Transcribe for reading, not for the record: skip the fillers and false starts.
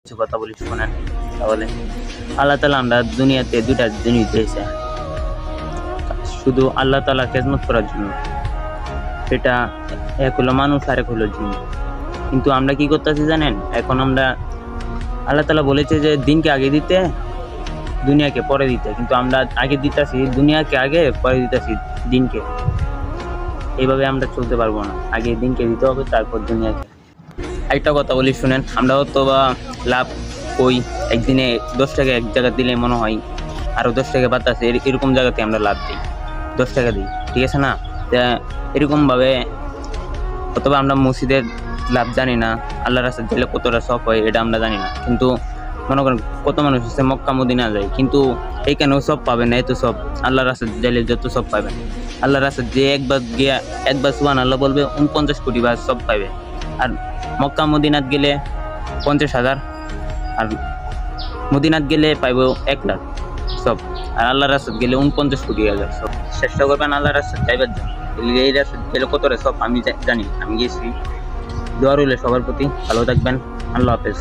কিছু কথা বলি শোনেন। তাহলে আল্লাহ তাআলা আমরা দুনিয়াতে দুইটা জিনিস দিয়েছে, শুধু আল্লাহ তাআলা খেদমত করার জন্য। সেটা এক হলো মানুষ আর এক হলো জিন। কিন্তু আমরা কি করতেছি জানেন? এখন আমরা আল্লাহ তাআলা বলেছে যে দিনকে আগে দিতে, দুনিয়াকে পরে দিতে, কিন্তু আমরা আগে দিতেছি দুনিয়াকে, আগে পরে দিতেছি দিনকে। এইভাবে আমরা চলতে পারবো না, আগে দিনকে দিতে হবে তারপর দুনিয়াকে। একটা কথা বলি শুনেন, আমরাও তো বা লাভ ওই একদিনে 10 টাকা এক জায়গা দিলে মনে হয় আরও 10 টাকা বাতাসে, এরকম জায়গাতে আমরা লাভ দিই, 10 টাকা দিই, ঠিক আছে না? তা এরকমভাবে অথবা আমরা মসজিদের লাভ জানি না, আল্লাহ রাস্তায় গেলে কতটা সব হয় এটা আমরা জানি না। কিন্তু মনে করেন কত মানুষ হচ্ছে মক্কা মদিনা যায়, কিন্তু এইখানেও সব পাবেন না, এত সব আল্লাহ রাস্তায় গেলে যত সব পাবেন, আল্লাহ রাস্তায় যে একবার গিয়া একবার সুবহান আল্লাহ বলবে 49 কোটি বার সব পাবে। আর মক্কা মদিনাত গেলে 50,000, আর মদিনাত গেলে পাইব 1 লাখ সব, আর আল্লাহ রাস্তায় গেলে 49 কোটি হাজার সব। চেষ্টা করবেন আল্লাহ রাস্তায় যাইবার জন্য, এই রাস্তায় গেলে কতটা সব আমি জানি, আমি গেছি। দোয়া রইল সবার প্রতি, ভালো থাকবেন, আল্লাহ হাফেজ।